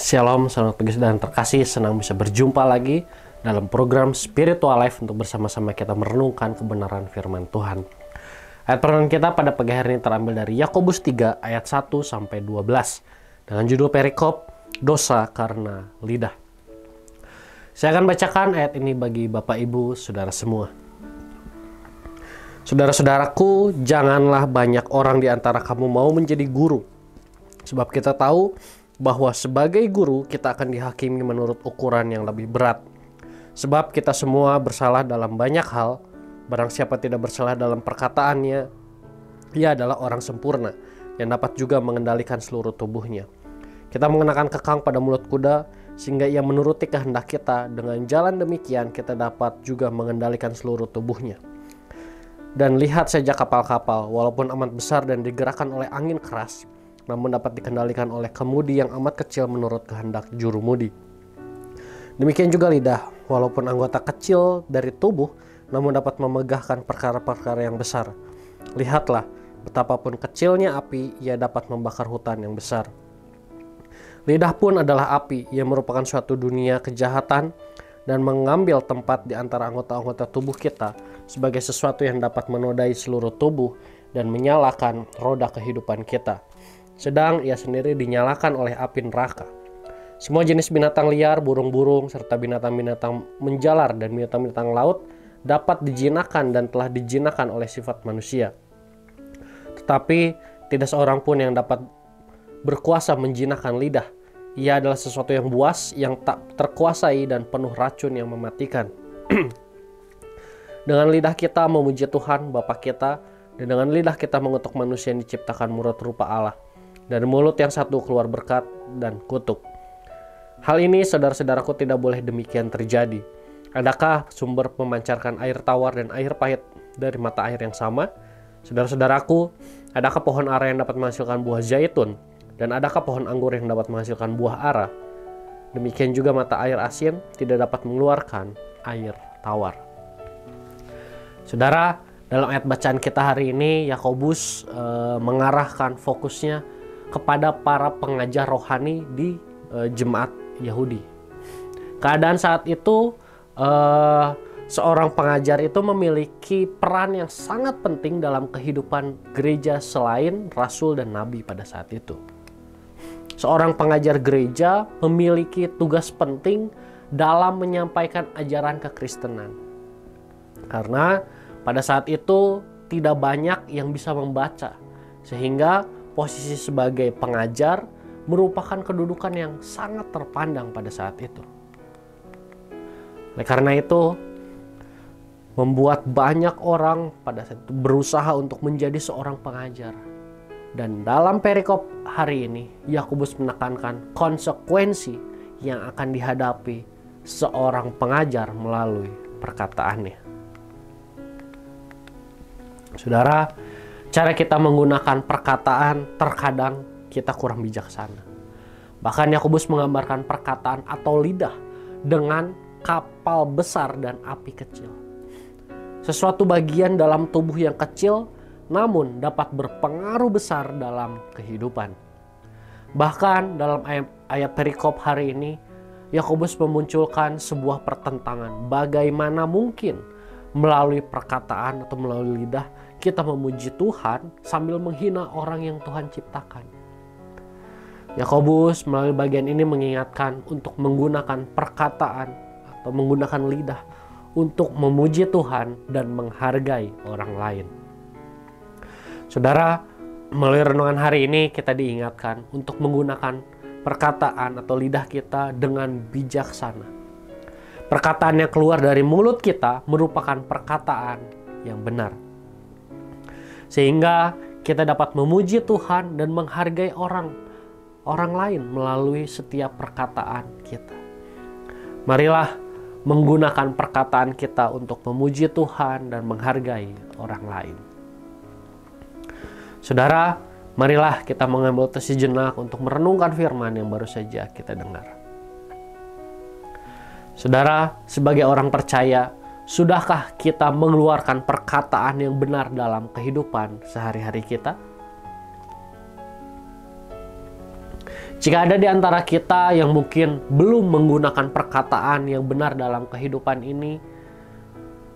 Shalom, selamat pagi dan terkasih. Senang bisa berjumpa lagi dalam program Spiritual Life untuk bersama-sama kita merenungkan kebenaran firman Tuhan. Ayat perenungan kita pada pagi hari ini terambil dari Yakobus 3 ayat 1 sampai 12 dengan judul perikop dosa karena lidah. Saya akan bacakan ayat ini bagi Bapak Ibu Saudara semua. Saudara-saudaraku, janganlah banyak orang di antara kamu mau menjadi guru, sebab kita tahu bahwa sebagai guru kita akan dihakimi menurut ukuran yang lebih berat. Sebab kita semua bersalah dalam banyak hal. Barang siapa tidak bersalah dalam perkataannya, ia adalah orang sempurna yang dapat juga mengendalikan seluruh tubuhnya. Kita mengenakan kekang pada mulut kuda sehingga ia menuruti kehendak kita. Dengan jalan demikian kita dapat juga mengendalikan seluruh tubuhnya. Dan lihat saja kapal-kapal, walaupun amat besar dan digerakkan oleh angin keras, namun dapat dikendalikan oleh kemudi yang amat kecil menurut kehendak jurumudi. Demikian juga lidah, walaupun anggota kecil dari tubuh, namun dapat memegahkan perkara-perkara yang besar. Lihatlah, betapapun kecilnya api, ia dapat membakar hutan yang besar. Lidah pun adalah api, ia merupakan suatu dunia kejahatan dan mengambil tempat di antara anggota-anggota tubuh kita sebagai sesuatu yang dapat menodai seluruh tubuh dan menyalakan roda kehidupan kita. Sedang ia sendiri dinyalakan oleh api neraka. Semua jenis binatang liar, burung-burung, serta binatang-binatang menjalar dan binatang-binatang laut dapat dijinakan dan telah dijinakan oleh sifat manusia. Tetapi tidak seorang pun yang dapat berkuasa menjinakkan lidah. Ia adalah sesuatu yang buas, yang tak terkuasai dan penuh racun yang mematikan. Dengan lidah kita memuji Tuhan Bapa kita, dan dengan lidah kita mengutuk manusia yang diciptakan menurut rupa Allah. Dari mulut yang satu keluar berkat dan kutuk. Hal ini saudara-saudaraku tidak boleh demikian terjadi. Adakah sumber memancarkan air tawar dan air pahit dari mata air yang sama? Saudara-saudaraku, adakah pohon ara yang dapat menghasilkan buah zaitun? Dan adakah pohon anggur yang dapat menghasilkan buah ara? Demikian juga mata air asin tidak dapat mengeluarkan air tawar. Saudara, dalam ayat bacaan kita hari ini, Yakobus mengarahkan fokusnya kepada para pengajar rohani di jemaat Yahudi. Keadaan saat itu, seorang pengajar itu memiliki peran yang sangat penting dalam kehidupan gereja selain rasul dan nabi pada saat itu. Seorang pengajar gereja memiliki tugas penting dalam menyampaikan ajaran kekristenan. Karena pada saat itu tidak banyak yang bisa membaca, sehingga posisi sebagai pengajar merupakan kedudukan yang sangat terpandang pada saat itu. Oleh karena itu, membuat banyak orang pada saat itu berusaha untuk menjadi seorang pengajar. Dan dalam perikop hari ini, Yakobus menekankan konsekuensi yang akan dihadapi seorang pengajar melalui perkataannya. Saudara, cara kita menggunakan perkataan terkadang kita kurang bijaksana. Bahkan Yakobus menggambarkan perkataan atau lidah dengan kapal besar dan api kecil. Sesuatu bagian dalam tubuh yang kecil namun dapat berpengaruh besar dalam kehidupan. Bahkan dalam ayat perikop hari ini, Yakobus memunculkan sebuah pertentangan. Bagaimana mungkin melalui perkataan atau melalui lidah kita memuji Tuhan sambil menghina orang yang Tuhan ciptakan. Yakobus melalui bagian ini mengingatkan untuk menggunakan perkataan atau menggunakan lidah untuk memuji Tuhan dan menghargai orang lain. Saudara, melalui renungan hari ini kita diingatkan untuk menggunakan perkataan atau lidah kita dengan bijaksana. Perkataan yang keluar dari mulut kita merupakan perkataan yang benar. Sehingga kita dapat memuji Tuhan dan menghargai orang lain melalui setiap perkataan kita. Marilah menggunakan perkataan kita untuk memuji Tuhan dan menghargai orang lain. Saudara, marilah kita mengambil sejenak untuk merenungkan firman yang baru saja kita dengar. Saudara, sebagai orang percaya, sudahkah kita mengeluarkan perkataan yang benar dalam kehidupan sehari-hari kita? Jika ada di antara kita yang mungkin belum menggunakan perkataan yang benar dalam kehidupan ini,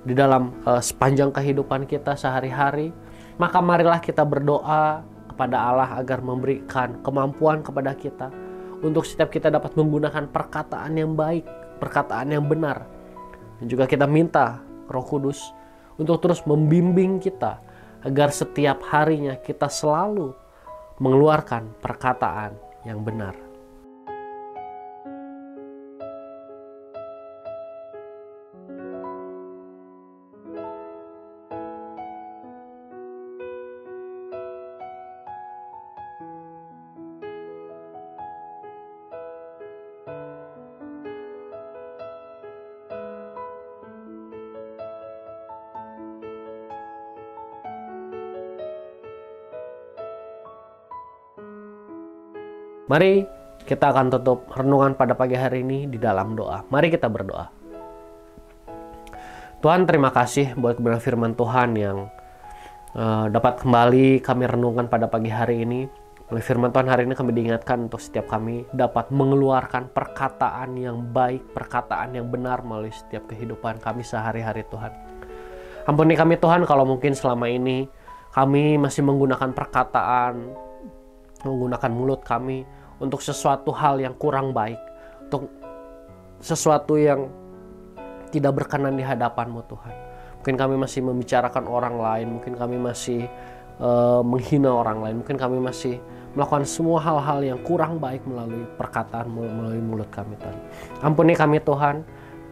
di dalam sepanjang kehidupan kita sehari-hari, maka marilah kita berdoa kepada Allah agar memberikan kemampuan kepada kita untuk setiap kita dapat menggunakan perkataan yang baik, perkataan yang benar. Dan juga kita minta Roh Kudus untuk terus membimbing kita agar setiap harinya kita selalu mengeluarkan perkataan yang benar. Mari kita akan tutup renungan pada pagi hari ini di dalam doa. Mari kita berdoa. Tuhan, terima kasih buat kebenaran firman Tuhan yang dapat kembali kami renungkan pada pagi hari ini. Oleh firman Tuhan hari ini kami diingatkan untuk setiap kami dapat mengeluarkan perkataan yang baik, perkataan yang benar melalui setiap kehidupan kami sehari-hari Tuhan. Ampuni kami Tuhan kalau mungkin selama ini kami masih menggunakan perkataan, menggunakan mulut kami untuk sesuatu hal yang kurang baik, untuk sesuatu yang tidak berkenan di hadapan-Mu Tuhan. Mungkin kami masih membicarakan orang lain, mungkin kami masih menghina orang lain, mungkin kami masih melakukan semua hal-hal yang kurang baik melalui perkataan, melalui mulut kami Tuhan. Ampuni kami Tuhan,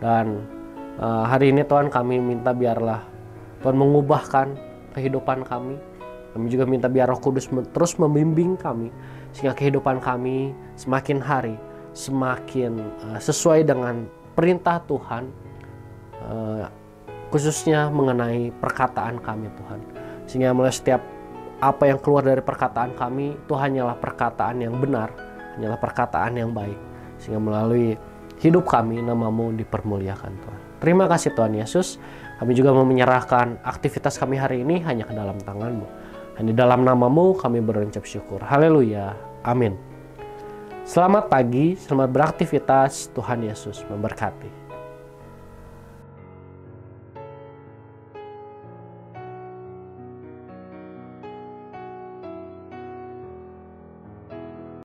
dan hari ini Tuhan kami minta biarlah Tuhan mengubahkan kehidupan kami. Kami juga minta biar Roh Kudus terus membimbing kami, sehingga kehidupan kami semakin hari semakin sesuai dengan perintah Tuhan, khususnya mengenai perkataan kami Tuhan. Sehingga mulai setiap apa yang keluar dari perkataan kami itu hanyalah perkataan yang benar, hanyalah perkataan yang baik, sehingga melalui hidup kami nama-Mu dipermuliakan Tuhan. Terima kasih Tuhan Yesus. Kami juga mau menyerahkan aktivitas kami hari ini hanya ke dalam tangan-Mu. Hanya dalam nama-Mu kami berucap syukur. Haleluya. Amin. Selamat pagi, selamat beraktivitas. Tuhan Yesus memberkati.